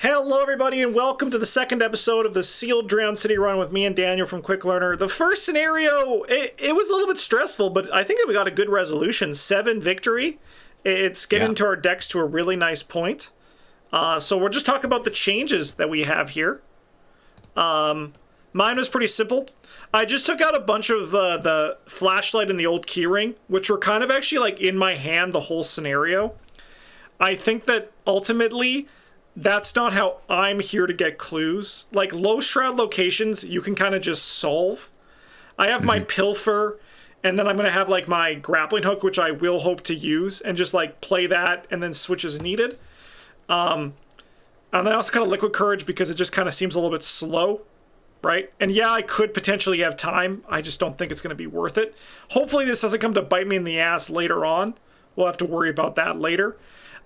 Hello, everybody, and welcome to the second episode of the Sealed Drowned City Run with me and Daniel from Quick Learner. The first scenario, it was a little bit stressful, but I think that we got a good resolution. 7 victory. It's getting to our decks to a really nice point. So we're just talking about the changes that we have here. Mine was pretty simple. I just took out a bunch of the flashlight and the old keyring, which were kind of actually like in my hand the whole scenario. I think that ultimately, that's not how I'm here to get clues. Like, low shroud locations, you can kind of just solve. I have my pilfer, and then I'm going to have, like, my grappling hook, which I will hope to use, and just, like, play that and then switch as needed. And then I also kind of liquid courage because it just kind of seems a little bit slow, right? And yeah, I could potentially have time. I just don't think it's going to be worth it. Hopefully this doesn't come to bite me in the ass later on. We'll have to worry about that later.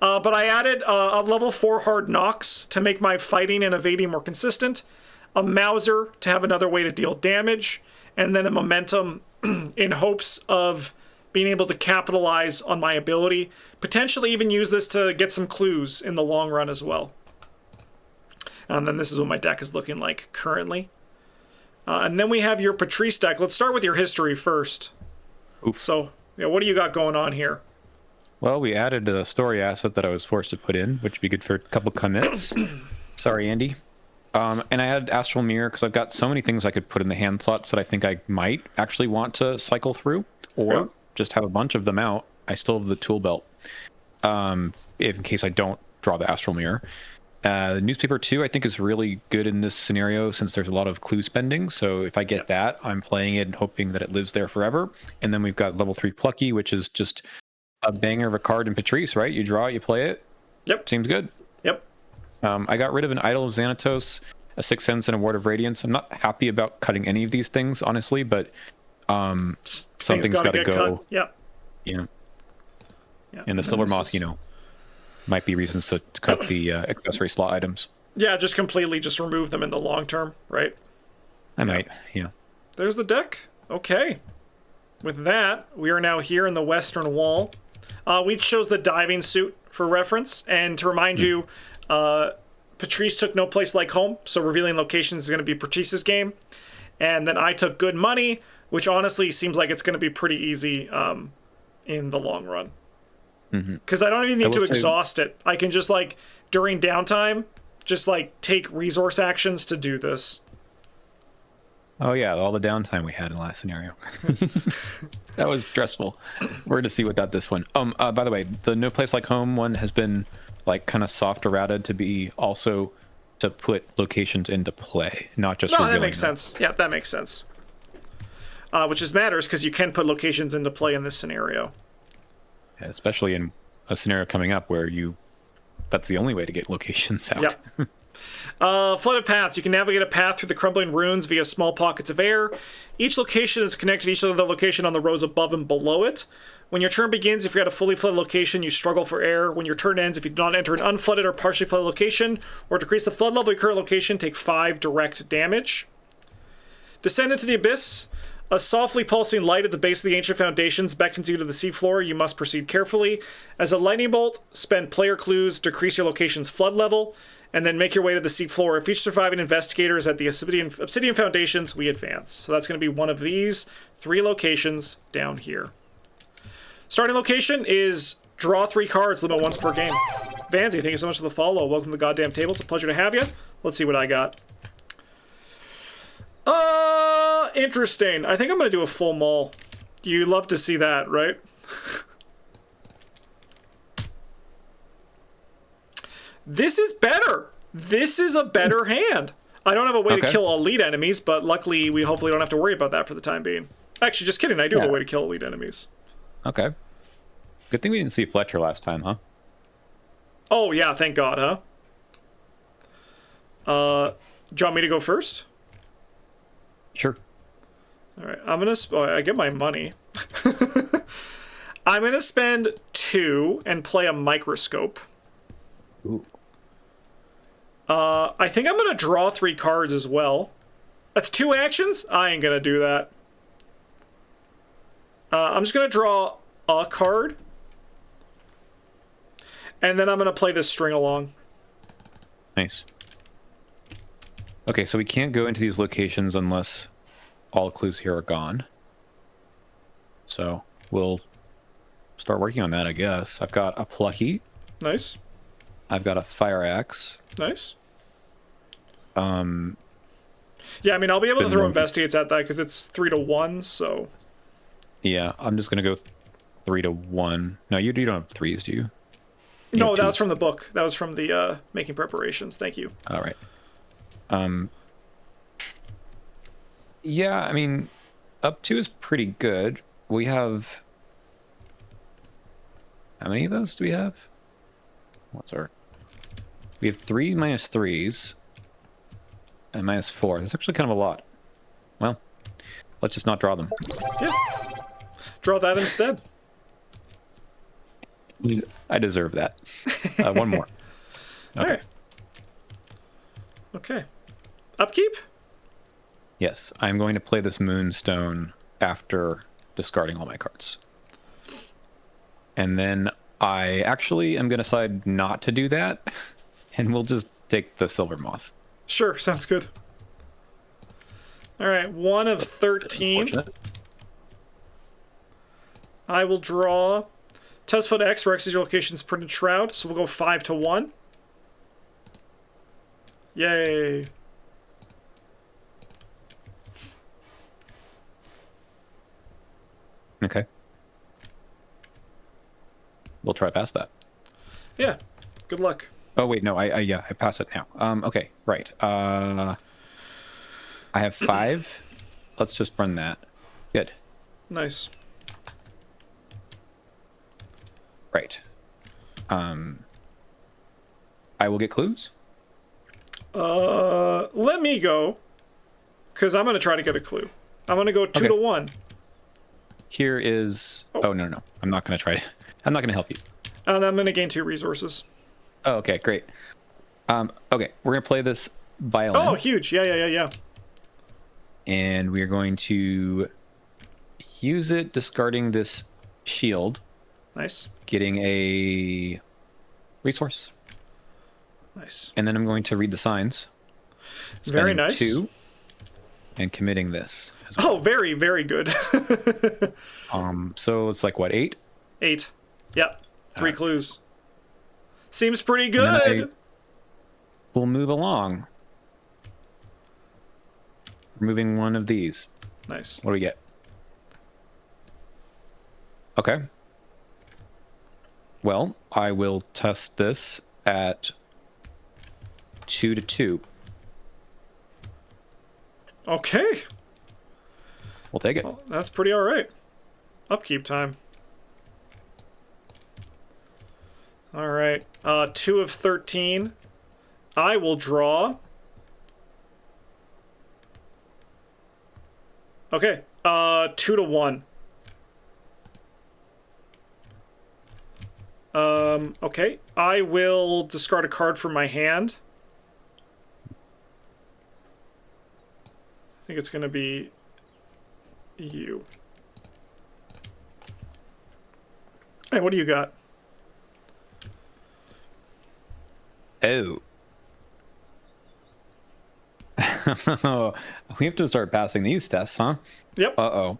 But I added a level 4 hard knocks to make my fighting and evading more consistent, a Mauser to have another way to deal damage, and then a momentum in hopes of being able to capitalize on my ability, potentially even use this to get some clues in the long run as well. And then this is what my deck is looking like currently. And then we have your Patrice deck. Let's start with your history first. Oof. So, yeah, what do you got going on here? Well, we added a story asset that I was forced to put in, which would be good for a couple commits. Sorry, Andy. And I added Astral Mirror because I've got so many things I could put in the hand slots that I think I might actually want to cycle through, or just have a bunch of them out. I still have the tool belt, if in case I don't draw the Astral Mirror. The Newspaper 2, I think, is really good in this scenario since there's a lot of clue spending. So if I get that, I'm playing it and hoping that it lives there forever. And then we've got level 3 Plucky, which is just a banger of a card in Patrice, right? You draw it, you play it. Yep. Seems good. Yep. I got rid of an Idol of Xanatos, a Sixth Sense, and a Ward of Radiance. I'm not happy about cutting any of these things, honestly, but something's got to go. Cut. Yep. Yeah. And the Silver Moth, might be reasons to cut the accessory slot items. Yeah, just completely just remove them in the long term, right? I might, yeah. There's the deck. Okay. With that, we are now here in the western wall. We chose the diving suit for reference, and to remind you, Patrice took No Place Like Home, so revealing locations is going to be Patrice's game. And then I took Good Money, which honestly seems like it's going to be pretty easy in the long run. Because I don't even need to exhaust it. I can just, like, during downtime, just, like, take resource actions to do this. Oh yeah, all the downtime we had in the last scenario. That was stressful. We're going to see what that this one. By the way, the No Place Like Home one has been like kind of soft errata to be also to put locations into play, not just. No, that makes sense. Yeah, that makes sense. Which is matters because you can put locations into play in this scenario. Yeah, especially in a scenario coming up where that's the only way to get locations out. Yep. Flooded paths. You can navigate a path through the crumbling ruins via small pockets of air. Each location is connected to each other location on the rows above and below it. When your turn begins, if you're at a fully flooded location, you struggle for air. When your turn ends, if you do not enter an unflooded or partially flooded location, or decrease the flood level of your current location, take 5 direct damage. Descend into the abyss. A softly pulsing light at the base of the ancient foundations beckons you to the seafloor. You must proceed carefully. As a lightning bolt, spend player clues, decrease your location's flood level, and then make your way to the seafloor. If each surviving investigator is at the Obsidian Foundations, we advance. So that's going to be one of these 3 locations down here. Starting location is draw 3 cards, limit once per game. Vanzy, thank you so much for the follow. Welcome to the goddamn table. It's a pleasure to have you. Let's see what I got. Interesting. I think I'm going to do a full maul. You love to see that, right? This is better. This is a better hand. I don't have a way to kill elite enemies, but luckily we hopefully don't have to worry about that for the time being. Actually, just kidding. I do have a way to kill elite enemies. Okay. Good thing we didn't see Fletcher last time, huh? Oh, yeah. Thank God, huh? Do you want me to go first? Sure. All right. I'm going to... I get my money. I'm going to spend 2 and play a microscope. Ooh. I think I'm going to draw 3 cards as well. That's 2 actions? I ain't going to do that. I'm just going to draw a card. And then I'm going to play this string along. Nice. Okay, so we can't go into these locations unless all clues here are gone. So we'll start working on that, I guess. I've got a plucky. Nice. I've got a fire axe. Nice. Yeah, I mean, I'll be able to throw investigates at that because it's 3 to 1, so... Yeah, I'm just going to go 3 to 1. No, you don't have 3s, do you? No, that was from the book. That was from the making preparations. Thank you. All right. Yeah, I mean, up 2 is pretty good. We have... How many of those do we have? What's our... We have 3 -3s and -4. That's actually kind of a lot. Well, let's just not draw them. Yeah. Draw that instead. I deserve that. One more. Okay. All right. Okay. Upkeep? Yes, I'm going to play this Moonstone after discarding all my cards. And then I actually am going to decide not to do that, and we'll just take the Silver Moth. Sure, sounds good. All right, 1 of 13. I will draw Tezfoot X. Rex is your location's printed shroud, so we'll go 5 to 1. Yay. Okay. We'll try past that. Yeah. Good luck. Oh wait, no, I pass it now. Okay, right. I have 5. Let's just run that. Good. Nice. Right. I will get clues. Let me go, because I'm gonna try to get a clue. I'm gonna go 2 to 1. Here is. Oh no, I'm not gonna try to. I'm not gonna help you. And I'm gonna gain 2 resources. Oh, okay, great. Okay, we're gonna play this violin. Oh, huge! Yeah. And we're going to use it, discarding this shield. Nice. Getting a resource. Nice. And then I'm going to read the signs. Very nice. 2 and committing this. Oh, very, very good. So it's like what, 8? 8. Yep. 3 clues. Seems pretty good. We'll move along. Removing one of these. Nice. What do we get? Okay. Well, I will test this at 2 to 2. Okay. We'll take it. Well, that's pretty all right. Upkeep time. All right. 2 of 13. I will draw. Okay. 2 to 1. Okay. I will discard a card from my hand. I think it's going to be you. Hey, what do you got? Oh. We have to start passing these tests, huh? Yep. Uh-oh.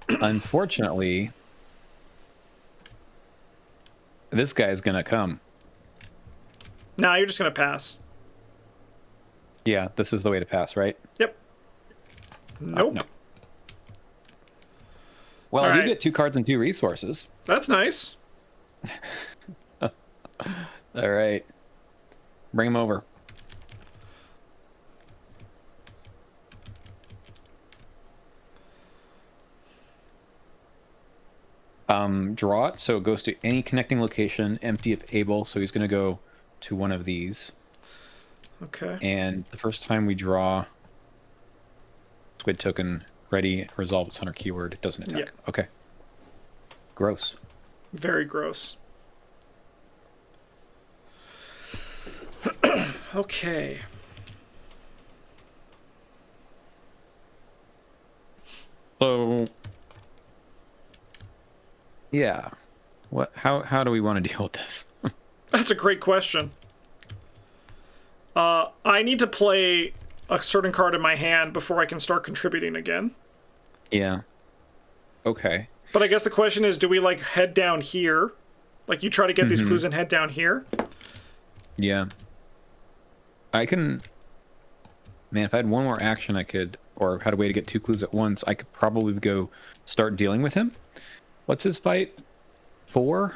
Unfortunately, this guy's gonna come. Nah, you're just going to pass. Yeah, this is the way to pass, right? Yep. Nope. No. Well, All you right. get 2 cards and 2 resources. That's nice. All right. Bring him over. Draw it, so it goes to any connecting location, empty if able, so he's going to go to one of these. Okay. And the first time we draw squid token, ready, resolve its hunter keyword, it doesn't attack. Yeah. Okay. Gross. Very gross. Okay. So, yeah. How do we want to deal with this? That's a great question. I need to play a certain card in my hand before I can start contributing again. Yeah. Okay. But I guess the question is, do we like head down here? Like you try to get these clues and head down here? Yeah. I can... Man, if I had one more action, I could... Or had a way to get 2 clues at once, I could probably go start dealing with him. What's his fight? 4?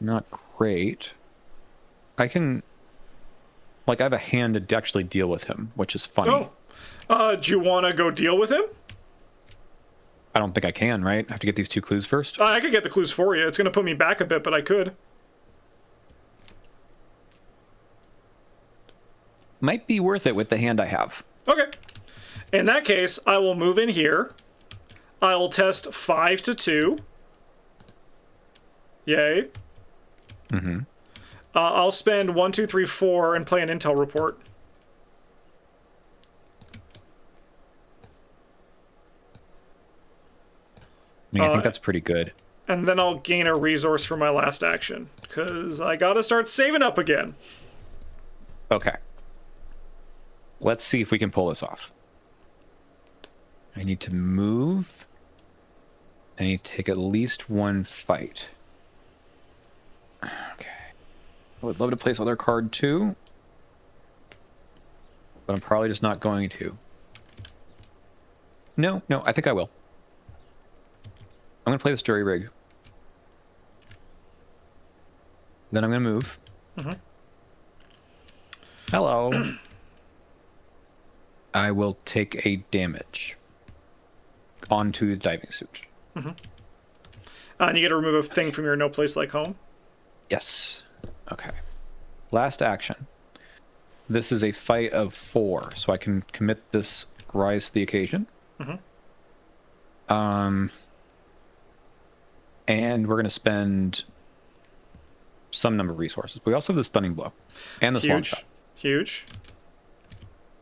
Not great. I can... Like, I have a hand to actually deal with him, which is funny. Oh. Do you want to go deal with him? I don't think I can, right? I have to get these 2 clues first. I could get the clues for you. It's going to put me back a bit, but I could. Might be worth it with the hand I have. Okay. In that case, I will move in here. I will test 5 to 2. Yay. I'll spend 1, 2, 3, 4 and play an intel report. I mean, I think that's pretty good. And then I'll gain a resource for my last action, because I gotta start saving up again. Okay. Let's see if we can pull this off. I need to move. I need to take at least 1 fight. Okay. I would love to place other card too, but I'm probably just not going to. No, I think I will. I'm going to play this jury rig. Then I'm going to move. Hello. I will take a damage onto the diving suit. And you get to remove a thing from your no place like home. Yes. Okay. Last action. This is a fight of 4, so I can commit this rise to the occasion. And we're going to spend some number of resources. We also have the stunning blow and the swan shot. Huge.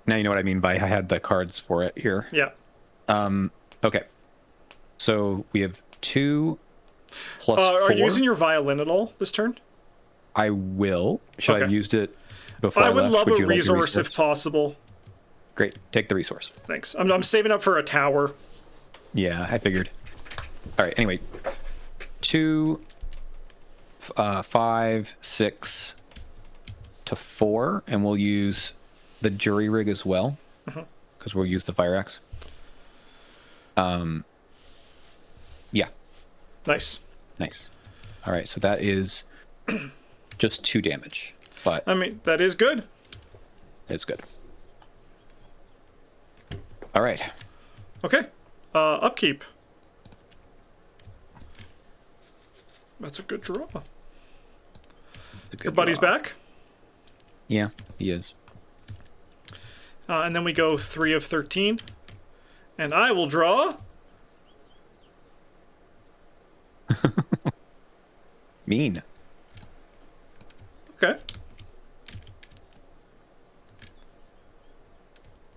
Now you know what I mean by I had the cards for it here. Yeah. Okay. So we have 2 plus 4. Are you using your violin at all this turn? I will. Should I have used it before I would left? love a you like resource if possible. Great. Take the resource. Thanks. I'm saving up for a tower. Yeah, I figured. All right. Anyway, 2, 5, 6 to 4, and we'll use the jury rig as well, because we'll use the fire axe. Yeah. Nice. All right, so that is just 2 damage, but I mean, that is good. it's good. All right. Okay. Upkeep. That's a good draw. Your buddy's back. Yeah, he is. And then we go 3 of 13. And I will draw... Mean. Okay.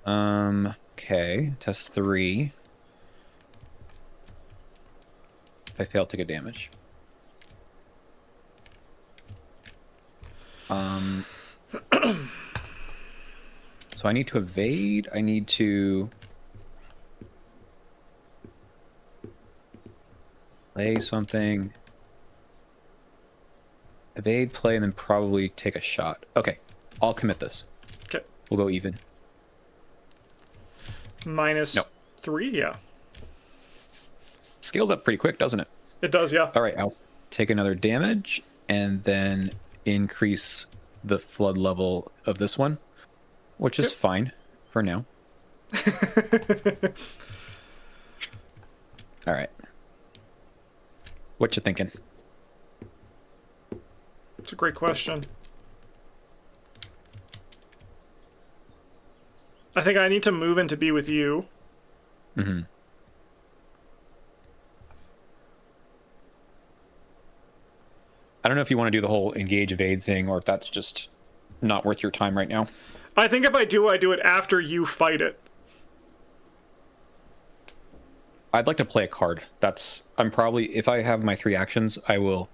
Okay. Test 3. If I fail, take a damage. So I need to evade. I need to play something. Evade, play, and then probably take a shot. Okay, I'll commit this. Okay. We'll go even. Minus No. 3, yeah. Scales up pretty quick, doesn't it? It does, yeah. All right, I'll take another damage and then increase the flood level of this one, which is fine for now. All right. What you thinking? It's a great question. I think I need to move in to be with you. Mm-hmm. I don't know if you want to do the whole engage evade thing or if that's just not worth your time right now. I think if I do it after you fight it. I'd like to play a card. I'm probably, if I have my 3 actions, I will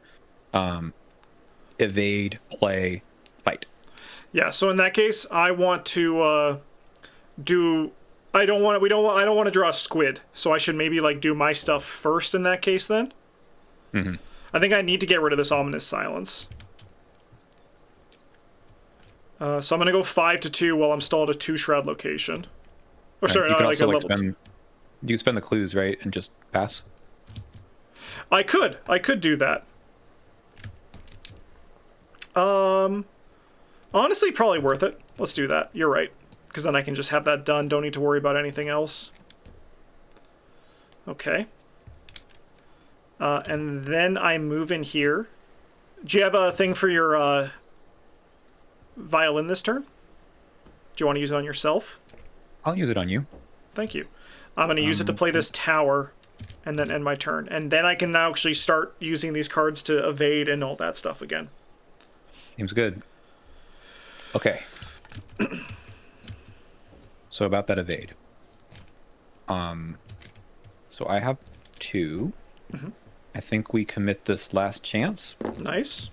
evade, play, fight. Yeah. So in that case, I want to do. I don't want. We don't want. I don't want to draw a squid. So I should maybe like do my stuff first in that case. Then. Mm-hmm. I think I need to get rid of this ominous silence. So I'm gonna go 5-2 while I'm still at a 2 shroud location. Or sorry, You not can like also a like level 2. spend. You can spend the clues, right, and just pass. I could do that. Honestly, probably worth it. Let's do that. You're right. Because then I can just have that done. Don't need to worry about anything else. Okay. And then I move in here. Do you have a thing for your violin this turn? Do you want to use it on yourself? I'll use it on you. Thank you. I'm going to use it to play this tower and then end my turn. And then I can now actually start using these cards to evade and all that stuff again. Seems good. Okay. So about that evade. So I have 2. Mm-hmm. I think we commit this last chance. Nice.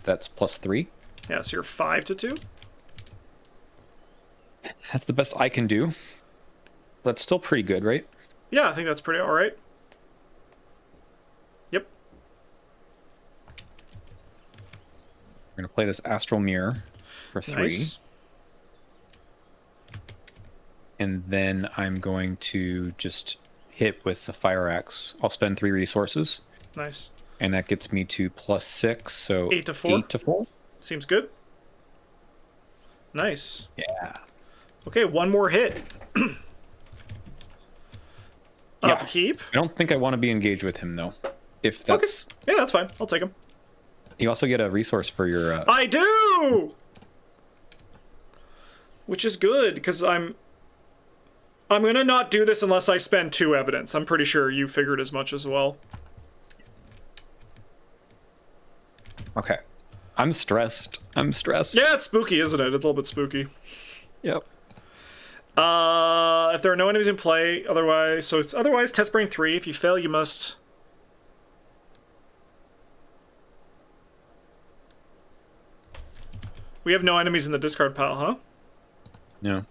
That's +3. Yeah, so you're 5-2. That's the best I can do. That's still pretty good, right? Yeah, I think that's pretty alright. Yep. We're going to play this Astral Mirror for 3. Nice. And then I'm going to just hit with the Fire Axe. I'll spend 3 resources. Nice. And that gets me to +6, so 8-4. 8-4. Seems good. Nice. Yeah. Okay, one more hit. Yeah. Upkeep. I don't think I want to be engaged with him, though. If that's... Okay. Yeah, that's fine. I'll take him. You also get a resource for your... I do! Which is good, because I'm going to not do this unless I spend 2 evidence. I'm pretty sure you figured as much as well. Okay. I'm stressed. I'm stressed. Yeah, it's spooky, isn't it? It's a little bit spooky. Yep. If there are no enemies in play, otherwise... So it's otherwise test brain 3. If you fail, you must... We have no enemies in the discard pile, huh? No.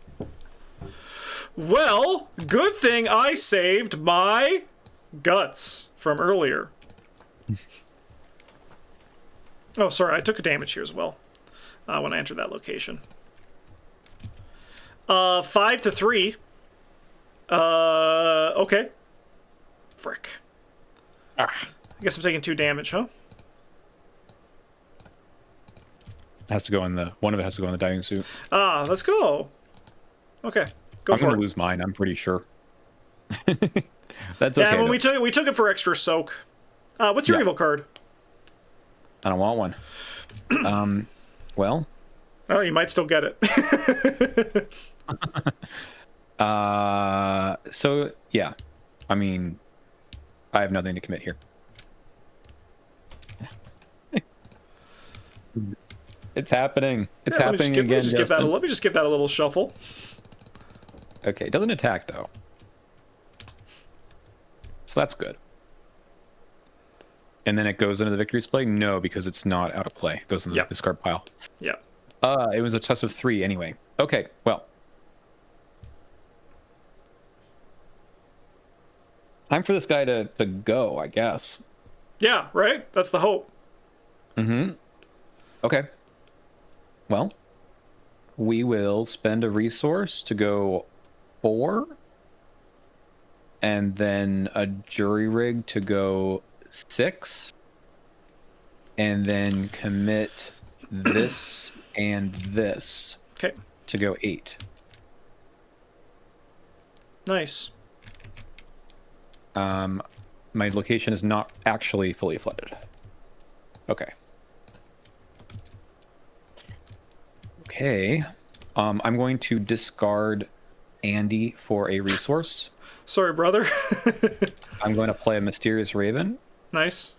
Well, good thing I saved my guts from earlier. Oh, sorry, I took a damage here as well when I entered that location. 5-3. Okay. Frick. I guess I'm taking 2 damage, huh? Has to go in the... One of it has to go in the diving suit. Let's go. Okay, go I'm for going it. to lose mine, I'm pretty sure. That's okay. Yeah, when though. we took it for extra soak. What's your Yeah. evil card? I don't want one. Well... Oh, you might still get it. So, yeah. I mean, I have nothing to commit here. It's happening. It's Yeah, happening again, Justin. let me just give that a little shuffle. Okay, it doesn't attack, though. So that's good. And then it goes into the victory display? No, because it's not out of play. It goes in the Yep. discard pile. Yeah. It was a test of 3 anyway. Okay, well. Time for this guy to go, I guess. Yeah, right? That's the hope. Mm-hmm. Okay. Well, we will spend a resource to go 4. And then a jury rig to go 6. And then commit this and this Okay. to go 8. Nice. My location is not actually fully flooded. Okay. Okay. I'm going to discard Andy for a resource. Sorry, brother. I'm going to play a Mysterious Raven. Nice.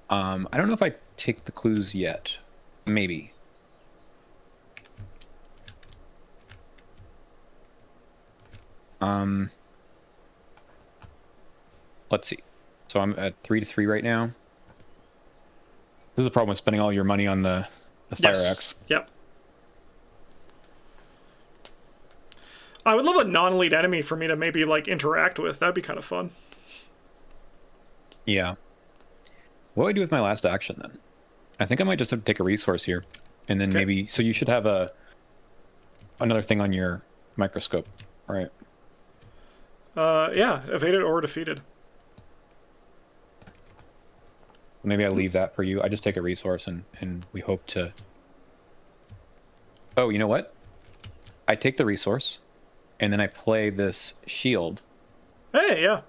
I don't know if I take the clues yet. Maybe. Let's see. So I'm at 3-3 right now. This is the problem with spending all your money on the Fire Axe. Yep. I would love a non-elite enemy for me to maybe like interact with. That'd be kind of fun. Yeah. What do I do with my last action then? I think I might just have to take a resource here, and then maybe. So you should have another thing on your microscope, right? Yeah, evaded or defeated. Maybe I leave that for you. I just take a resource and we hope to. Oh, you know what? I take the resource, and then I play this shield. Hey, yeah.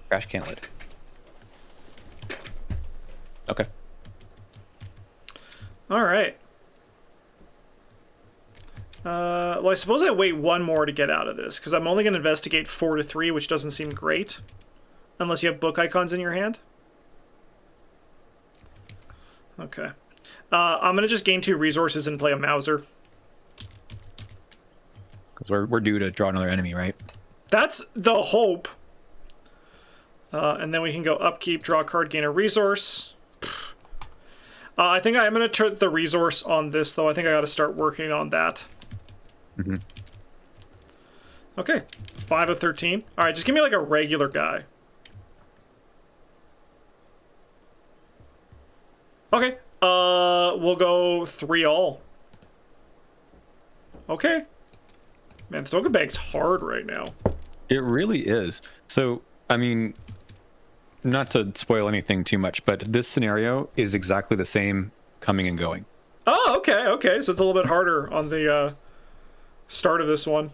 Trash can lid. Okay. All right. Well, I suppose I wait one more to get out of this, because I'm only going to investigate 4 to 3, which doesn't seem great. Unless you have book icons in your hand. Okay. I'm going to just gain 2 resources and play a Mauser. Because we're due to draw another enemy, right? That's the hope. And then we can go upkeep, draw a card, gain a resource. I think I'm going to turn the resource on this, though. I think I got to start working on that. Mm-hmm. Okay. 5 of 13. All right, just give me like a regular guy. Okay. We'll go 3 all. Okay. Man, the token bag's hard right now. It really is. So, I mean, not to spoil anything too much, but this scenario is exactly the same coming and going. Oh, okay, okay. So it's a little bit harder on the start of this one,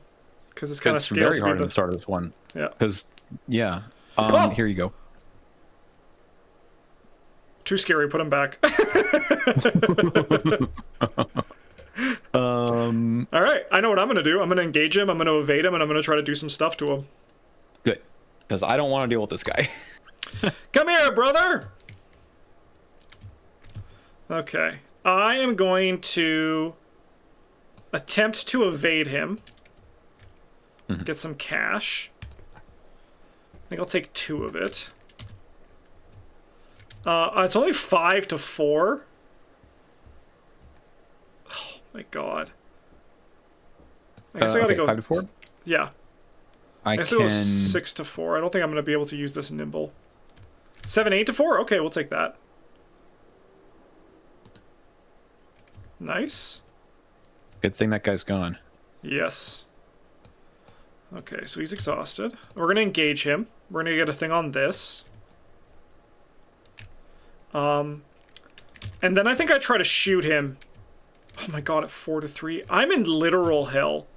because it's kind of scaled very to hard be on the start of this one. Yeah. Because, yeah. Oh! Here you go. Too scary. Put him back. All right. I know what I'm going to do. I'm going to engage him. I'm going to evade him, and I'm going to try to do some stuff to him. Good. Because I don't want to deal with this guy. Come here, brother. Okay. I am going to attempt to evade him. Get some cash. I think I'll take 2 of it. It's only 5 to 4. Oh my god. I guess I gotta go 5 to 4? Yeah. I guess I'll go 6 to 4. I don't think I'm gonna be able to use this nimble. 7, 8 to 4? Okay, we'll take that. Nice. Good thing that guy's gone. Yes. Okay, so he's exhausted. We're gonna engage him. We're gonna get a thing on this. And then I think I try to shoot him. Oh my god, at 4 to 3. I'm in literal hell.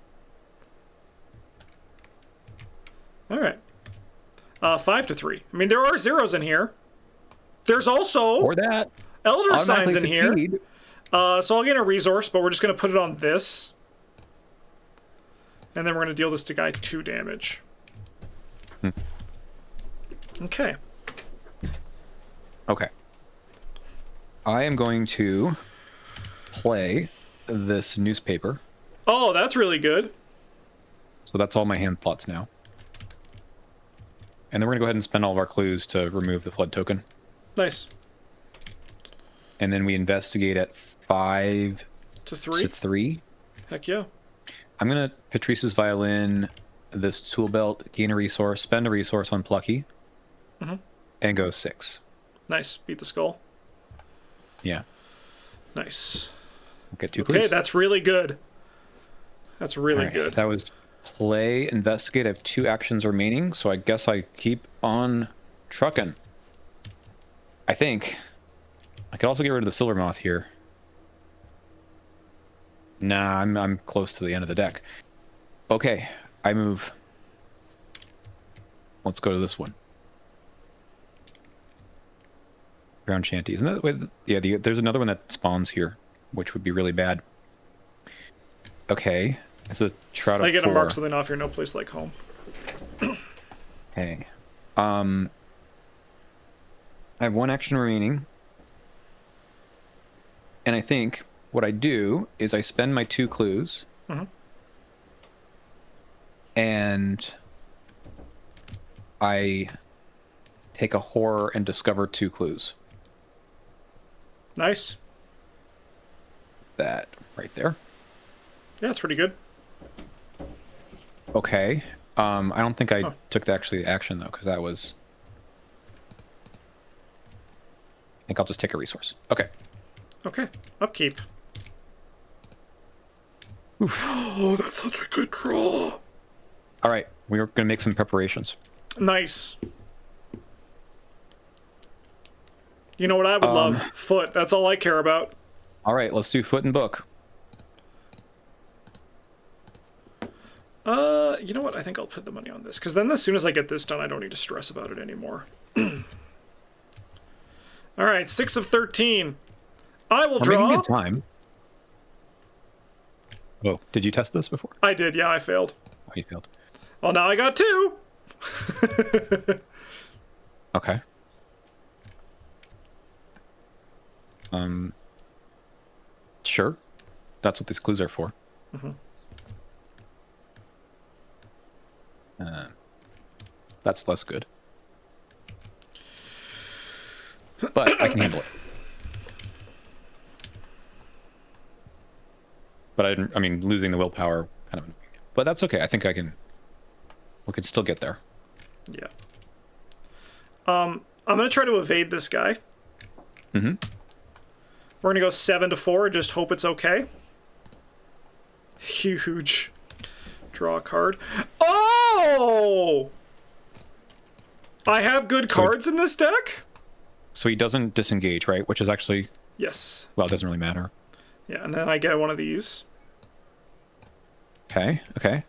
Alright. 5 to 3. I mean, there are zeros in here. There's also Or that. Elder Signs in here. Succeed. So I'll get a resource, but we're just going to put it on this. And then we're going to deal this to guy 2 damage. Okay. Okay. I am going to play this newspaper. Oh, that's really good. So that's all my hand thoughts now. And then we're going to go ahead and spend all of our clues to remove the flood token. Nice. And then we investigate at 5 To 3? to 3. Heck yeah. I'm going to Patrice's Violin, this tool belt, gain a resource, spend a resource on Plucky, and go 6. Nice. Beat the skull. Yeah. Nice. Get 2 Okay, clues. that's really good. That's really Alright, good. That was play, investigate. I have 2 actions remaining, so I guess I keep on trucking. I think. I could also get rid of the Silver Moth here. Nah, I'm close to the end of the deck. Okay, I move. Let's go to this one. Ground Shanty. Isn't that the way? Yeah, there's another one that spawns here, which would be really bad. Okay, it's a Shroud of I get a 4. mark something off your no place like home. Okay. I have 1 action remaining. And I think what I do is I spend my 2 clues. And I take a horror, and discover 2 clues. Nice. That right there. Yeah, that's pretty good. Okay. I don't think I took the action though, because that was. I think I'll just take a resource. Okay. Okay. Upkeep. Oof. Oh, that's such a good draw. All right, we're gonna make some preparations. Nice. You know what I would love? Foot. That's all I care about. All right, let's do foot and book. You know what? I think I'll put the money on this, because then as soon as I get this done, I don't need to stress about it anymore. All right, 6 of 13. I will We're making draw. good time. Oh, did you test this before? I did, yeah, I failed. Oh, you failed. Well, now I got 2. Okay. Sure. That's what these clues are for. Mm-hmm. That's less good. But I can handle it. But I mean, losing the willpower kind of annoying. But that's okay. I think we can still get there. Yeah. I'm gonna try to evade this guy. Mm-hmm. We're gonna go 7 to 4 and just hope it's okay. Huge. Draw a card. Oh! I have good cards in this deck? So he doesn't disengage, right? Which is actually... Yes. Well, it doesn't really matter. Yeah, and then I get one of these. Okay, okay.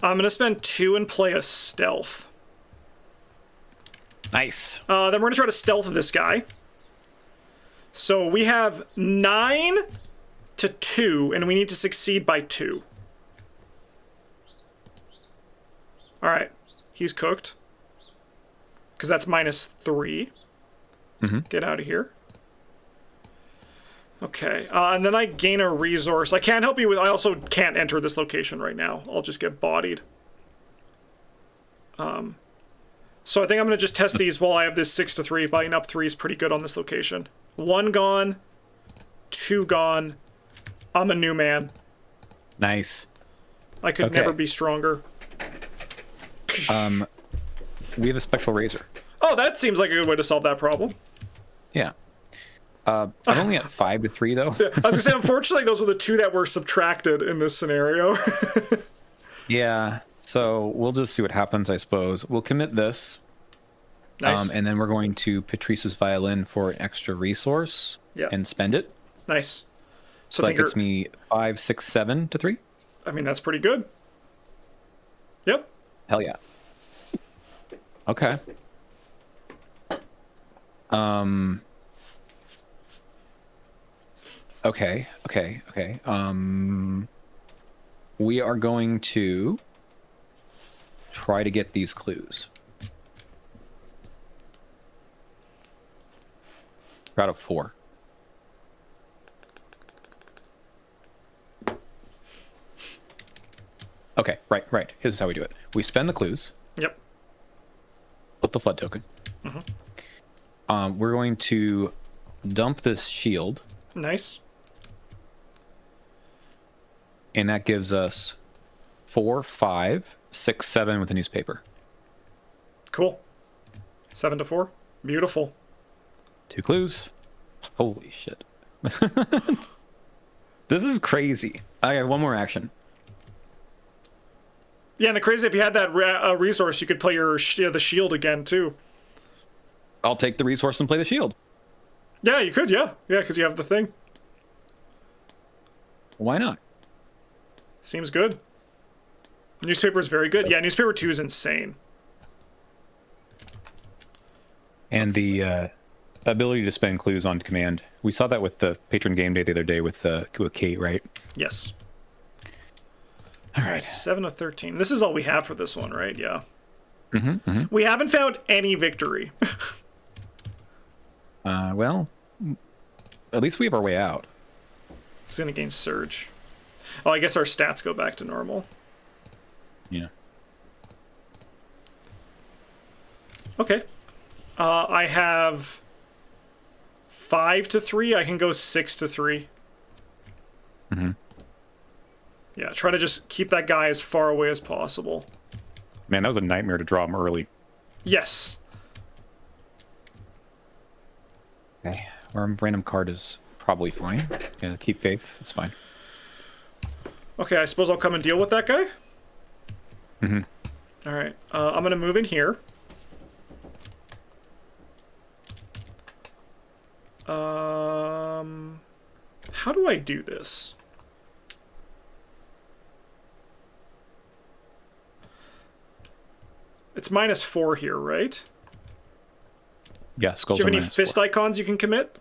I'm gonna spend 2 and play a stealth. Nice. Then we're gonna try to stealth this guy. So we have 9 to 2, and we need to succeed by 2. Alright. He's cooked. Because that's -3. Mm-hmm. Get out of here. Okay, and then I gain a resource. I can't help you with... I also can't enter this location right now. I'll just get bodied. So I think I'm going to just test these while I have this 6 to 3. Buying up 3 is pretty good on this location. 1 gone. 2 gone. I'm a new man. Nice. I could never be stronger. We have a spectral razor. Oh, that seems like a good way to solve that problem. Yeah. I'm only at 5 to 3 though. I was gonna say, unfortunately, those were the 2 that were subtracted in this scenario. Yeah. So we'll just see what happens, I suppose. We'll commit this. Nice. And then we're going to Patrice's Violin for an extra resource. Yeah. And spend it. Nice. So So that gets me 5, 6, 7 to 3. I mean, that's pretty good. Yep. Hell yeah. Okay. Okay. We are going to try to get these clues. Out of 4. Okay, right. Here's how we do it. We spend the clues. Yep. Flip the flood token. We're going to dump this shield, Nice. and that gives us 4, 5, 6, 7 with a newspaper. Cool. 7 to 4. Beautiful. 2 clues. Holy shit. This is crazy. I got one more action. Yeah, and the crazy, if you had that resource, you could play your the shield again, too. I'll take the resource and play the shield. Yeah, you could, yeah. Yeah, because you have the thing. Why not? Seems good. Newspaper is very good. Yeah, newspaper 2 is insane. And the ability to spend clues on command. We saw that with the patron game day the other day with Kate, right? Yes. All right. 7 to 13. This is all we have for this one, right? Yeah. Mm-hmm. We haven't found any victory. Well, at least we have our way out. It's going to gain surge. Oh, I guess our stats go back to normal. Yeah. Okay. I have 5 to 3. I can go 6 to 3. Mm-hmm. Yeah, try to just keep that guy as far away as possible. Man, that was a nightmare to draw him early. Yes. Okay. Or a random card is probably fine. Yeah, keep faith. It's fine. Okay, I suppose I'll come and deal with that guy? Mm-hmm. All right. I'm going to move in here. How do I do this? It's -4 here, right? Yeah, skulls Do you are have any fist -4. icons you can commit?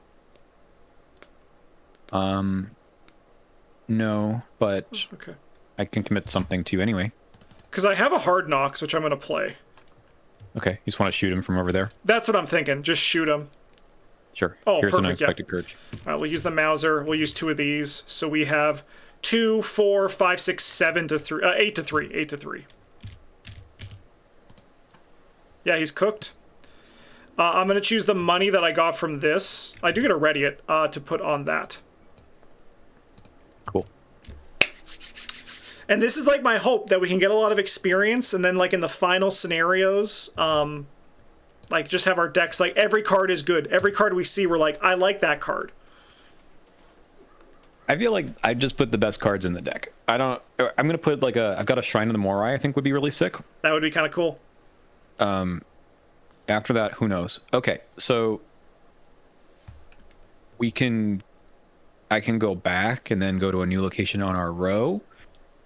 No, but Okay. I can commit something to you anyway. Because I have a hard knocks, which I'm going to play. Okay, you just want to shoot him from over there? That's what I'm thinking. Just shoot him. Sure. Oh, Here's an perfect, yeah. unexpected courage. All right, we'll use the Mauser. We'll use 2 of these. So we have 2, 4, 5, 6, 7 to 3. 8 to 3. 8 to 3. Yeah, he's cooked. I'm going to choose the money that I got from this. I do get a Radiant to put on that. Cool. And this is like my hope that we can get a lot of experience, and then like in the final scenarios, like just have our decks like every card is good. Every card we see, we're like, I like that card. I feel like I just put the best cards in the deck. I'm gonna put like I've got a Shrine of the Morai I think would be really sick. That would be kind of cool. After that, who knows? Okay, so I can go back and then go to a new location on our row.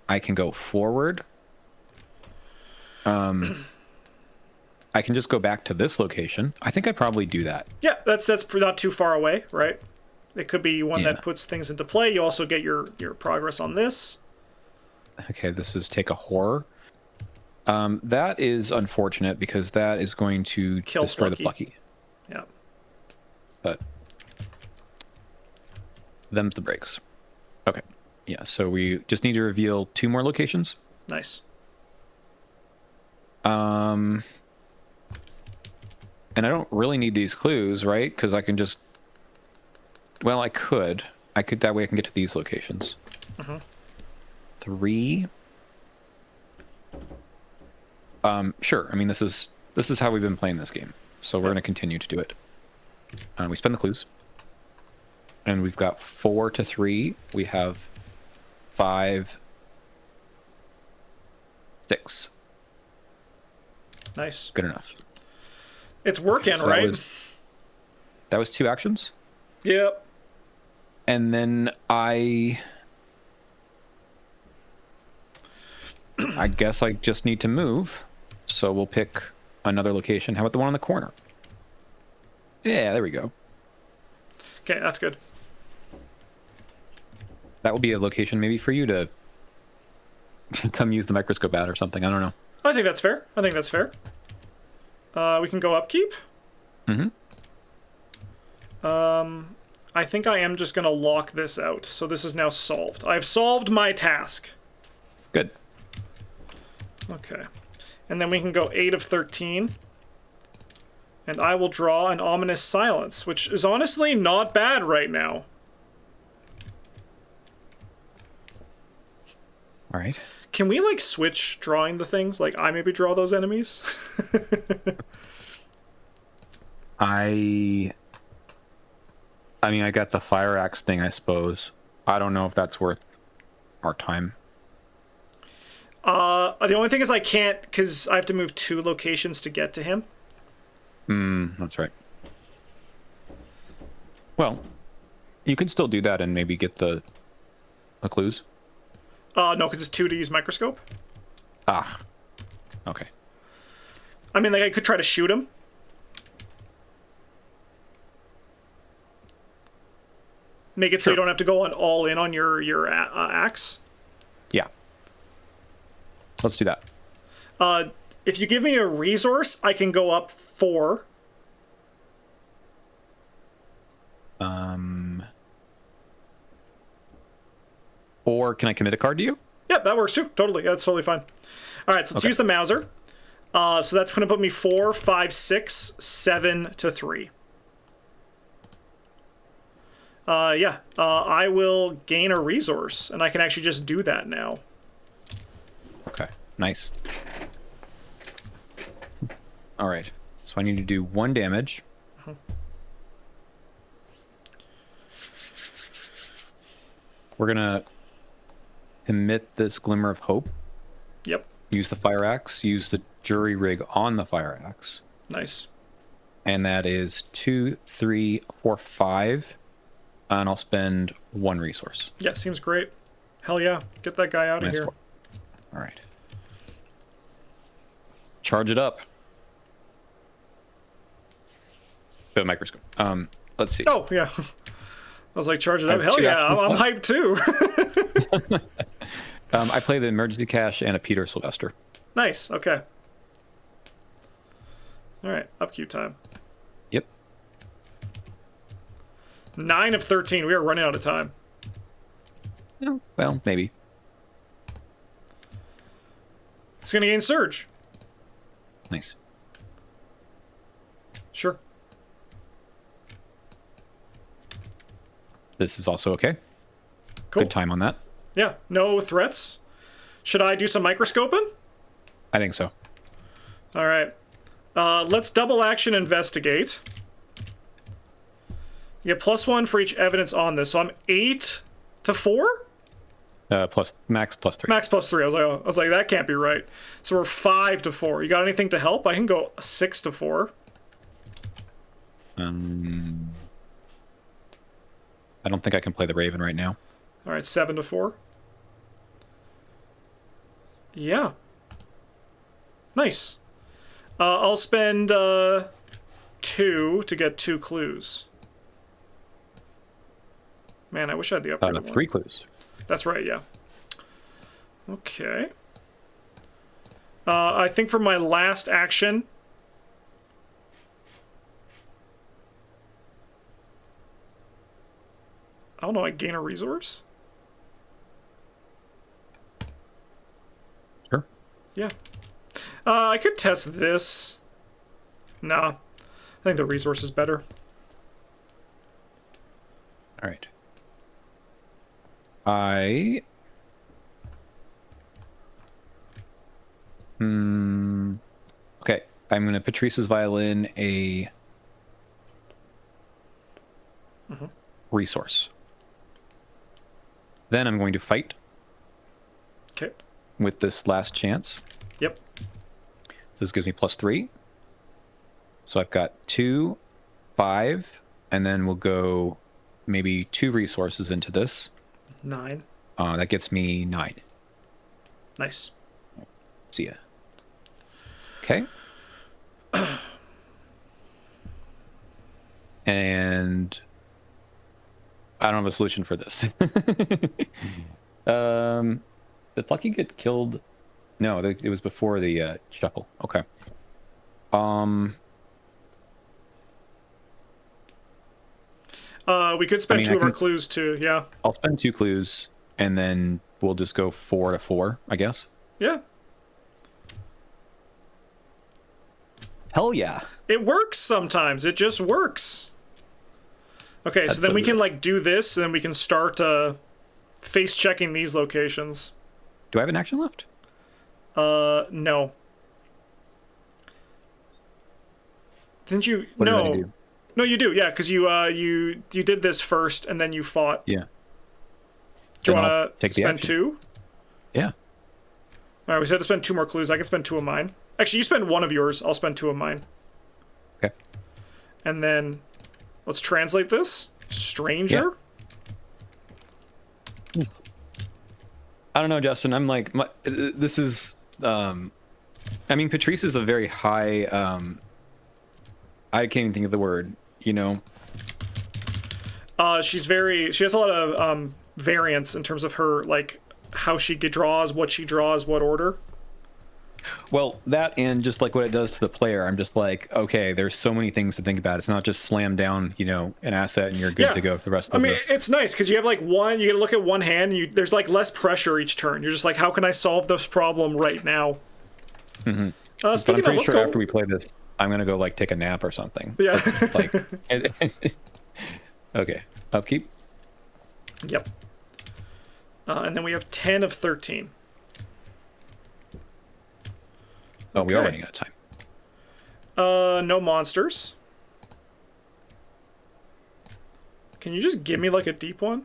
I can go forward. I can just go back to this location. I think I probably do that. Yeah, that's not too far away, right? It could be one Yeah. that puts things into play. You also get your progress on this. Okay, this is take a horror. That is unfortunate because that is going to Kill destroy Plucky. the Plucky. Yeah. But them's the breaks. Okay. Yeah, so we just need to reveal 2 more locations. Nice. And I don't really need these clues, right? Because I can just... Well, I could. That way I can get to these locations. 3. Sure. I mean, this is how we've been playing this game. So we're going to continue to do it. We spend the clues. And we've got 4 to 3. We have 5, 6. Nice. Good enough. It's working, So right? That was 2 actions. Yep. And then I guess I just need to move. So we'll pick another location. How about the one on the corner? Yeah, there we go. Okay, that's good. That will be a location maybe for you to come use the microscope at or something. I don't know. I think that's fair. I think that's fair. We can go upkeep. Mm-hmm. I think I am just going to lock this out. So this is now solved. I've solved my task. Good. Okay. And then we can go 8 of 13. And I will draw an Ominous Silence, which is honestly not bad right now. All right. Can we, like, switch drawing the things? Like, I maybe draw those enemies? I mean, I got the fire axe thing, I suppose. I don't know if that's worth our time. The only thing is I can't, because I have to move 2 locations to get to him. That's right. Well, you can still do that and maybe get the clues. No, because it's 2 to use microscope. Ah. Okay. I mean, like, I could try to shoot him. Make it so you don't have to go all in on your axe. Yeah. Let's do that. If you give me a resource, I can go up 4. Or can I commit a card to you? Yep, that works too. Totally. Yeah, that's totally fine. All right, so let's use the Mauser. So that's going to put me 4, 5, 6, 7 to 3. I will gain a resource, and I can actually just do that now. Okay, nice. All right, so I need to do 1 damage. We're gonna emit this Glimmer of Hope. Yep. Use the Fire Axe. Use the Jury Rig on the Fire Axe. Nice. And that is 2, 3, 4, 5. And I'll spend 1 resource. Yeah, seems great. Hell yeah. Get that guy out of here. All right. Charge it up. The microscope. Let's see. Oh, yeah. I was like, charge it up. have Hell 2 yeah, actions I'm left. hyped too. I play the Emergency Cache and a Peter Sylvester. Nice, okay. Alright, upkeep time. Yep. 9 of 13. We are running out of time. Well, maybe. It's going to gain Surge. Nice. Sure. This is also okay. Cool. Good time on that. Yeah, no threats. Should I do some microscoping? I think so. All right. Let's double action investigate. You get +1 for each evidence on this. So I'm 8 to 4? Plus max plus 3. Max +3. I was like, that can't be right. So we're 5 to 4. You got anything to help? I can go 6 to 4. I don't think I can play the Raven right now. All right, 7 to 4. Yeah. Nice. I'll spend 2 to get 2 clues. Man, I wish I had the upgraded one. 3 clues. That's right, yeah. Okay. I think for my last action... I don't know, I gain a resource? Sure. Yeah. I could test this. Nah. I think the resource is better. All right. Okay. I'm going to Patrice's Violin a resource. Then I'm going to fight Okay. with this last chance. Yep. This gives me +3. So I've got 2, 5, and then we'll go maybe 2 resources into this. 9. That gets me 9. Nice. See ya. Okay. And I don't have a solution for this. Did Lucky get killed? No, it was before the shuffle. Okay. We could spend I mean, 2 of I our can- clues too, yeah. I'll spend 2 clues, and then we'll just go 4 to 4, I guess. Yeah. Hell yeah. It works sometimes. It just works. Okay, so That's then so we can good. like do this, and then we can start face checking these locations. Do I have an action left? No. Didn't you? What did I No. do? No, you do. Yeah, because you did this first, and then you fought. Yeah. Do you Then I'll want to take the spend action. 2? Yeah. All right, we said to spend 2 more clues. I can spend 2 of mine. Actually, you spend 1 of yours. I'll spend 2 of mine. Okay. And then let's translate this. Stranger. I don't know, Justin. I'm like, this is. I mean, Patrice is a very high. I can't even think of the word. You know. She has a lot of variance in terms of her like how she draws, what order. Well, that and just like what it does to the player, I'm just like, okay, there's so many things to think about. It's not just slam down, an asset and you're good Yeah. to go for the rest I of mean, it's nice because you have like one. You get to look at one hand. And there's like less pressure each turn. You're just like, how can I solve this problem right now? And But I'm Speaking of, pretty let's sure go. after we play this, I'm gonna go like take a nap or something. Yeah. That's, like, okay, upkeep. Yep. And then we have 10 of 13. Oh, we are Okay. running out of time. No monsters. Can you just give me like a deep one?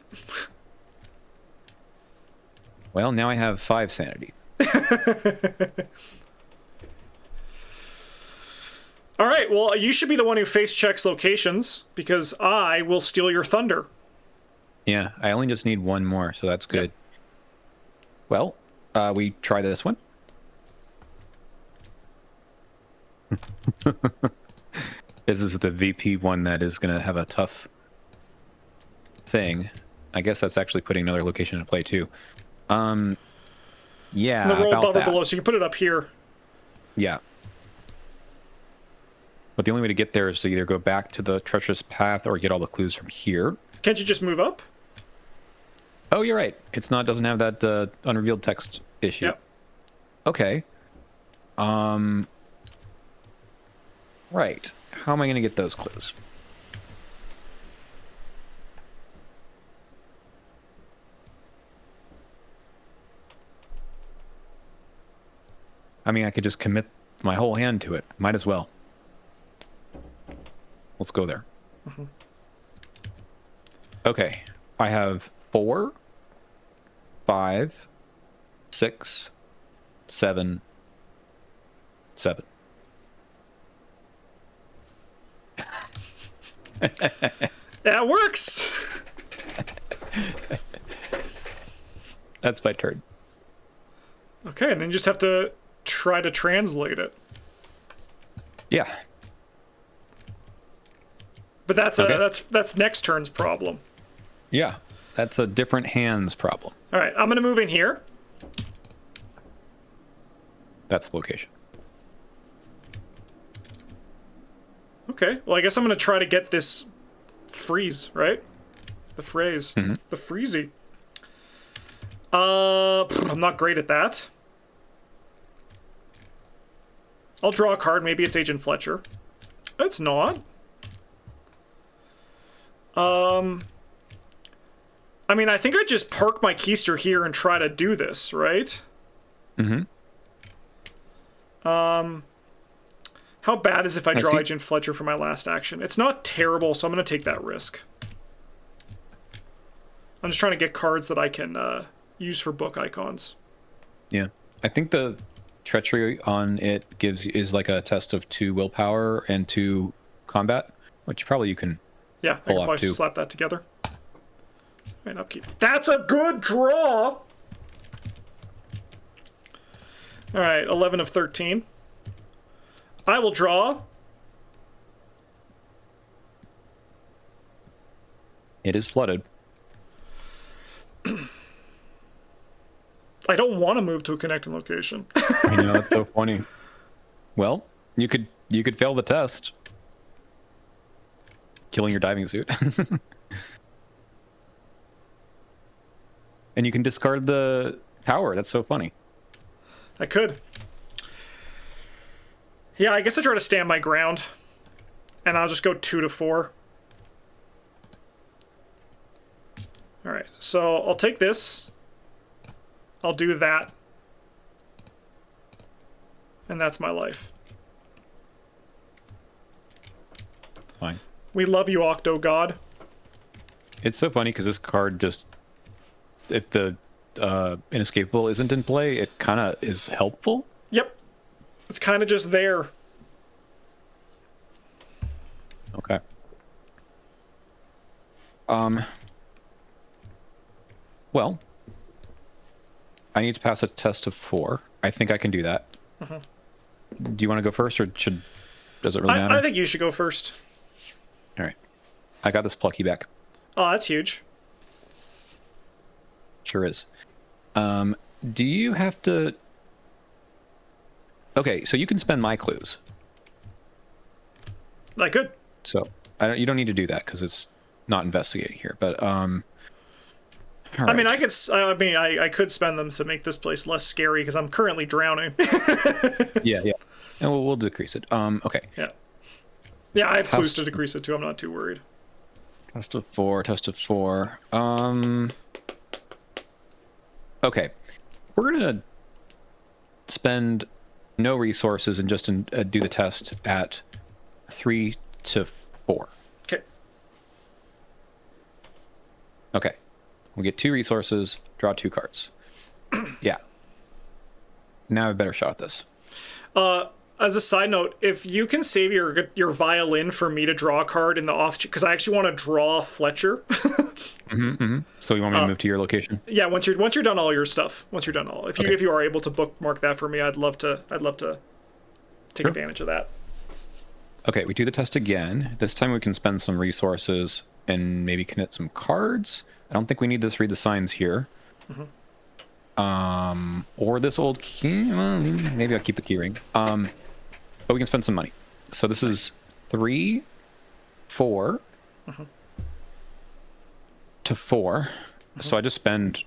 Well, now I have 5 sanity. All right, well, you should be the one who face checks locations because I will steal your thunder. Yeah, I only just need 1 more, so that's good. Well, we try this one. This is the VP one that is going to have a tough thing. I guess that's actually putting another location into play too. Yeah, And the roll about above or that. below, so you can put it up here. Yeah. But the only way to get there is to either go back to the treacherous path or get all the clues from here. Can't you just move up? Oh, you're right. It's not doesn't have that unrevealed text issue. Yep. Okay. Right. How am I going to get those clues? I mean, I could just commit my whole hand to it. Might as well. Let's go there. Okay. I have 4, 5, 6, 7, 7. That works. That's my turn. Okay, and then you just have to try to translate it. Yeah. But that's Okay. that's next turn's problem. Yeah. That's a different hands problem. All right, I'm gonna move in here. That's the location. Okay, well I guess I'm gonna try to get this freeze, right? The phrase, the freezy. I'm not great at that. I'll draw a card. Maybe it's Agent Fletcher. It's not. I mean, I think I'd just park my keister here and try to do this, right? Mm-hmm. How bad is if I draw see. Agent Fletcher for my last action? It's not terrible, so I'm going to take that risk. I'm just trying to get cards that I can use for book icons. Yeah. I think the treachery on it is like a test of 2 willpower and 2 combat, which probably you can. Yeah, I can Pull up probably too. slap that together. Right, upkeep. That's a good draw! Alright, 11 of 13. I will draw. It is flooded. I don't want to move to a connecting location. I know, that's so funny. Well, you could fail the test. Killing your diving suit. And you can discard the power. That's so funny. I could. Yeah, I guess I try to stand my ground. And I'll just go 2 to 4. Alright, so I'll take this. I'll do that. And that's my life. Fine. We love you, Octo God. It's so funny because this card just, if the inescapable isn't in play, it kind of is helpful. Yep. It's kind of just there. Okay. Well, I need to pass a test of 4. I think I can do that. Do you want to go first, or does it really matter? I think you should go first. All right. I got this plucky back. Oh, that's huge. Sure is. Do you have to? Okay, so you can spend my clues. I could. So you don't need to do that because it's not investigating here. But I mean, I could spend them to make this place less scary because I'm currently drowning. Yeah, yeah. And we'll decrease it. Okay. Yeah. Yeah, I have clues to Test. decrease it too. I'm not too worried. Test of 4, test of 4. Okay. We're gonna spend no resources and just do the test at 3 to 4. Okay. Okay. We get 2 resources, draw 2 cards. Yeah. Now I have a better shot at this. As a side note, if you can save your violin for me to draw a card in the off, because I actually want to draw Fletcher. So you want me to move to your location? Yeah, once you're done all your stuff, once you're done all, if you are able to bookmark that for me, I'd love to take advantage of that. Okay, we do the test again. This time we can spend some resources and maybe commit some cards. I don't think we need this read the signs here. Or this old key. Well, maybe I'll keep the key ring. But we can spend some money. So this is 3, 4 to 4. So I just spend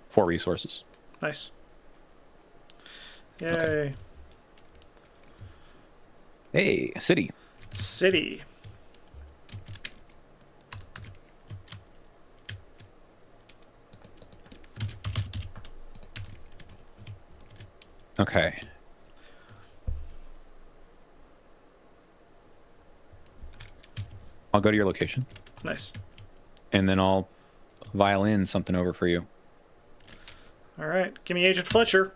4 resources. Nice. Yay. Okay. Hey, city. City. Okay. I'll go to your location. Nice. And then I'll violin something over for you. All right. Give me Agent Fletcher.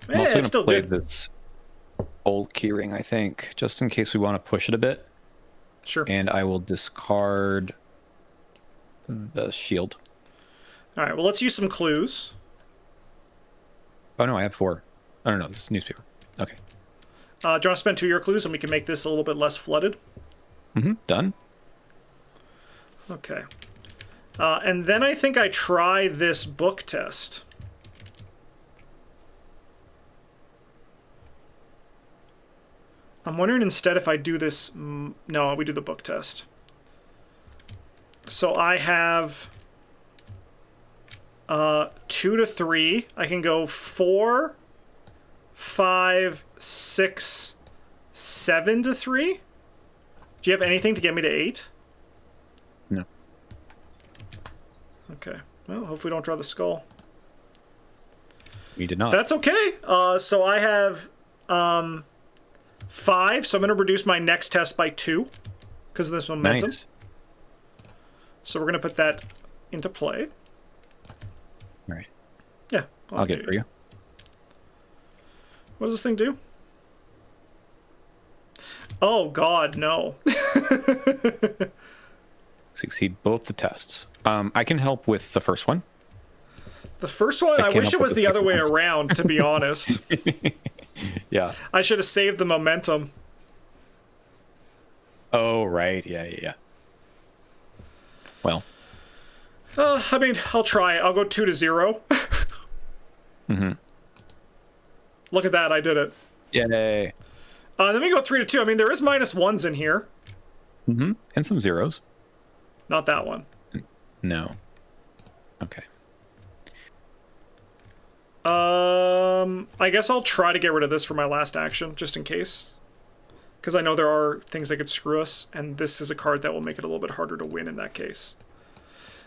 I'm also It's going still to play good. this old keyring, I think, just in case we want to push it a bit. Sure. And I will discard the shield. All right. Well, let's use some clues. Oh, no, I have 4. Oh, no, this is newspaper. Okay. Do you want to spend 2 of your clues and we can make this a little bit less flooded? Done. Okay. And then I think I try this book test. I'm wondering instead if I do this... No, we do the book test. So I have 2 to 3. I can go 4, 5, 6, 7 to 3. Do you have anything to get me to 8? No. Okay. Well, hopefully we don't draw the skull. We did not. That's okay. So I have 5, so I'm going to reduce my next test by 2 because of this momentum. Nice. So we're going to put that into play. All right. Yeah. I'll get it for you. What does this thing do? Oh, God, no. Succeed both the tests. I can help with the first one. The first one, I can't wish it help was with the the other way second one. around, to be honest. Yeah. I should have saved the momentum. Oh, right. Yeah. Well. I mean, I'll try it. I'll go 2 to 0. Look at that, I did it. Yay. Then we go 3 to 2. I mean, there is -1s in here. And some zeros. Not that one. No. Okay. I guess I'll try to get rid of this for my last action, just in case. Because I know there are things that could screw us, and this is a card that will make it a little bit harder to win in that case.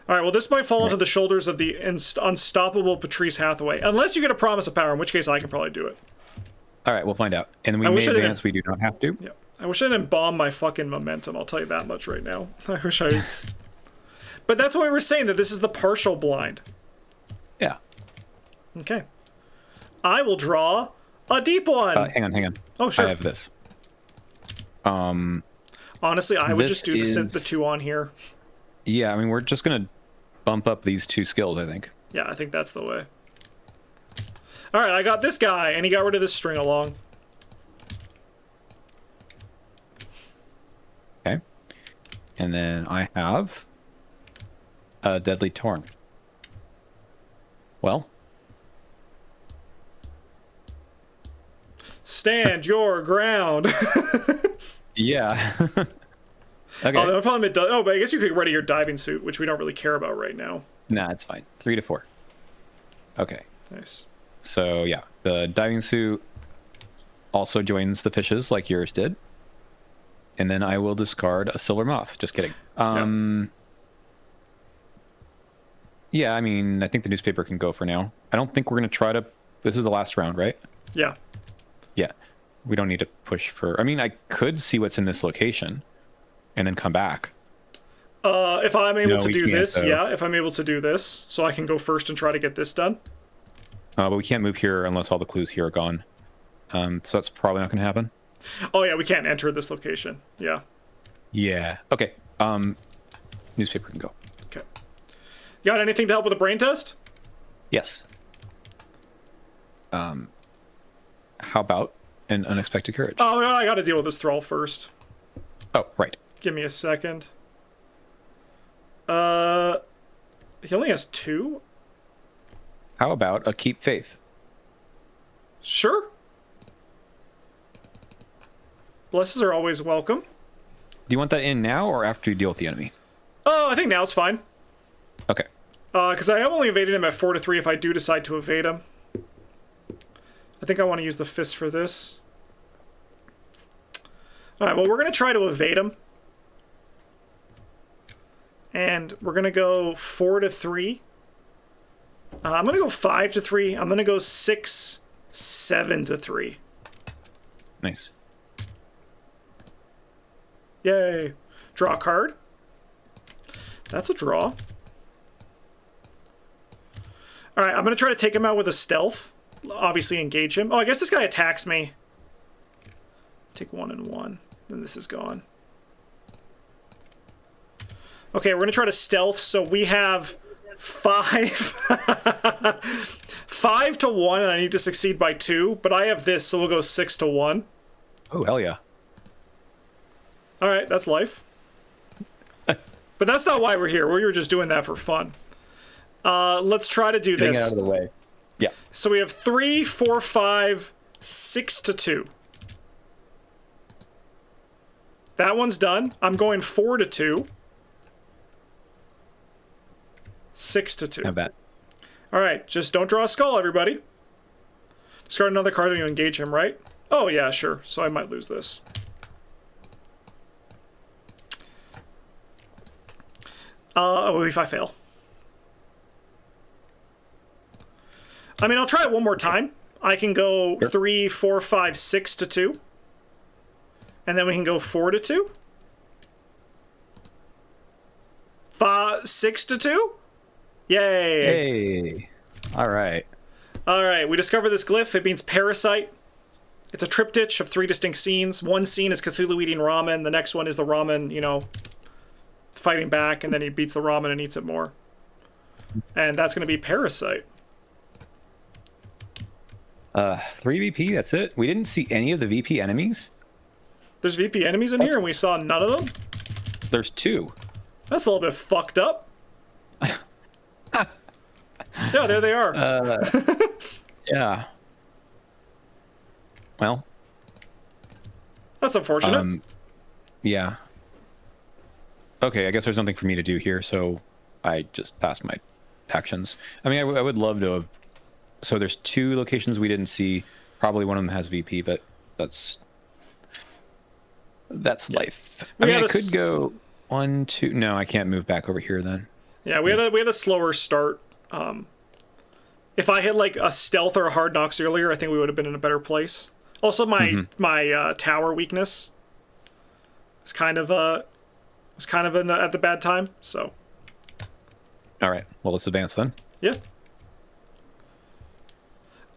Alright, well, this might fall onto the shoulders of the unstoppable Patrice Hathaway. Unless you get a Promise of Power, in which case I can probably do it. All right, we'll find out. And we I may wish I didn't- advance. We do not have to. Yeah. I wish I didn't bomb my fucking momentum, I'll tell you that much right now. I wish I... But that's why we were saying that this is the partial blind. Yeah. Okay. I will draw a deep one. Hang on. Oh, sure. I have this. Honestly, I would This just do the 2 on here. Yeah, I mean, we're just going to bump up these 2 skills, I think. Yeah, I think that's the way. All right, I got this guy, and he got rid of this string along. Okay. And then I have a Deadly Torn. Well, Stand your ground. yeah. Okay. Oh, no problem. Oh, but I guess you could ready your diving suit, which we don't really care about right now. Nah, it's fine. 3 to 4. Okay. Nice. So yeah, the diving suit also joins the fishes like yours did. And then I will discard a silver moth. Just kidding. Yeah, I mean, I think the newspaper can go for now. I don't think we're going to try to... This is the last round, right? Yeah. Yeah. We don't need to push for... I mean, I could see what's in this location and then come back. If I'm able to do this, though. yeah, if I'm able to do this, so I can go first and try to get this done. But we can't move here unless all the clues here are gone. So that's probably not going to happen. Oh, yeah, we can't enter this location. Yeah. Yeah. Okay. Newspaper can go. Okay. You got anything to help with the brain test? Yes. How about an unexpected courage? Oh, I got to deal with this thrall first. Oh, right. Give me a second. He only has 2? How about a keep faith? Sure. Blesses are always welcome. Do you want that in now or after you deal with the enemy? Oh, I think now's fine. Okay. Because I have only evaded him at 4 to 3 if I do decide to evade him. I think I want to use the fist for this. Alright, well, we're going to try to evade him. And we're going to go 4 to 3. I'm going to go 5 to 3. I'm going to go 6, 7 to 3. Nice. Yay. Draw a card. That's a draw. Alright, I'm going to try to take him out with a stealth. Obviously engage him. Oh, I guess this guy attacks me. Take 1 and 1. Then this is gone. Okay, we're going to try to stealth. So we have 5. 5 to 1, and I need to succeed by 2. But I have this, so we'll go 6 to 1. Oh, hell yeah. Alright, that's life. But that's not why we're here. We were just doing that for fun. Let's try to do Getting this. it out of the way. Yeah. So we have 3, 4, 5, 6 to 2. That one's done. I'm going 4 to 2. 6 to 2. I bet. Alright, just don't draw a skull, everybody. Discard another card and you engage him, right? Oh, yeah, sure. So I might lose this. If I fail. I mean, I'll try it one more time. I can go 3, 4, 5, 6 to 2. And then we can go 4 to 2. 6 to 2? Yay! Hey. All right. Alright, we discover this glyph. It means parasite. It's a triptych of 3 distinct scenes. One scene is Cthulhu eating ramen. The next one is the ramen, you know, fighting back, and then he beats the ramen and eats it more. And that's going to be parasite. 3 VP, that's it. We didn't see any of the VP enemies. There's VP enemies in here, and we saw none of them? There's 2. That's a little bit fucked up. Yeah, there they are. Yeah. Well. That's unfortunate. Yeah. Okay, I guess there's nothing for me to do here, so I just passed my actions. I mean, I would love to have... So there's 2 locations we didn't see. Probably one of them has VP, but that's life. I mean, I could go 1, 2... No, I can't move back over here then. Yeah, we had a slower start. If I had like a stealth or a hard knocks earlier, I think we would have been in a better place. Also, my tower weakness is kind of at the bad time. So. All right. Well, let's advance then. Yeah.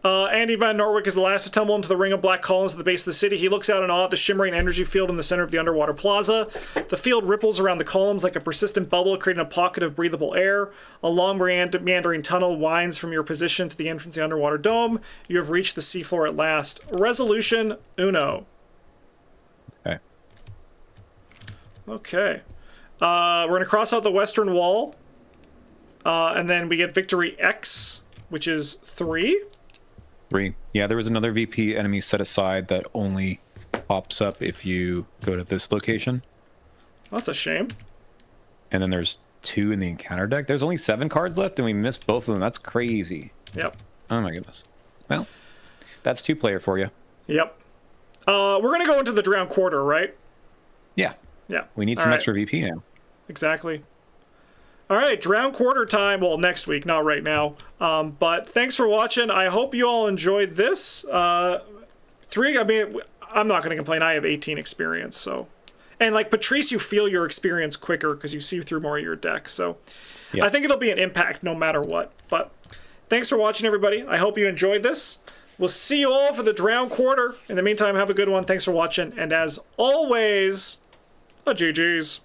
Andy Van Norwick is the last to tumble into the ring of black columns at the base of the city. He looks out in awe at the shimmering energy field in the center of the underwater plaza. The field ripples around the columns like a persistent bubble, creating a pocket of breathable air. A long meandering tunnel winds from your position to the entrance of the underwater dome. You have reached the seafloor at last. Resolution uno. Okay. Okay. We're going to cross out the western wall. And then we get victory X, which is 3. 3. Yeah, there was another VP enemy set aside that only pops up if you go to this location. That's a shame. And then there's 2 in the encounter deck. There's only 7 cards left, and we missed both of them. That's crazy. Yep. Oh my goodness. Well, that's 2-player for you. Yep. We're gonna go into the Drown Quarter, right? Yeah. Yeah. We need All some right. extra VP now. Exactly. All right, Drown Quarter time. Well, next week, not right now. But thanks for watching. I hope you all enjoyed this. I mean, I'm not going to complain. I have 18 experience, so. And like Patrice, you feel your experience quicker because you see through more of your deck. So Yeah. I think it'll be an impact no matter what. But thanks for watching, everybody. I hope you enjoyed this. We'll see you all for the Drown Quarter. In the meantime, have a good one. Thanks for watching. And as always, GG's.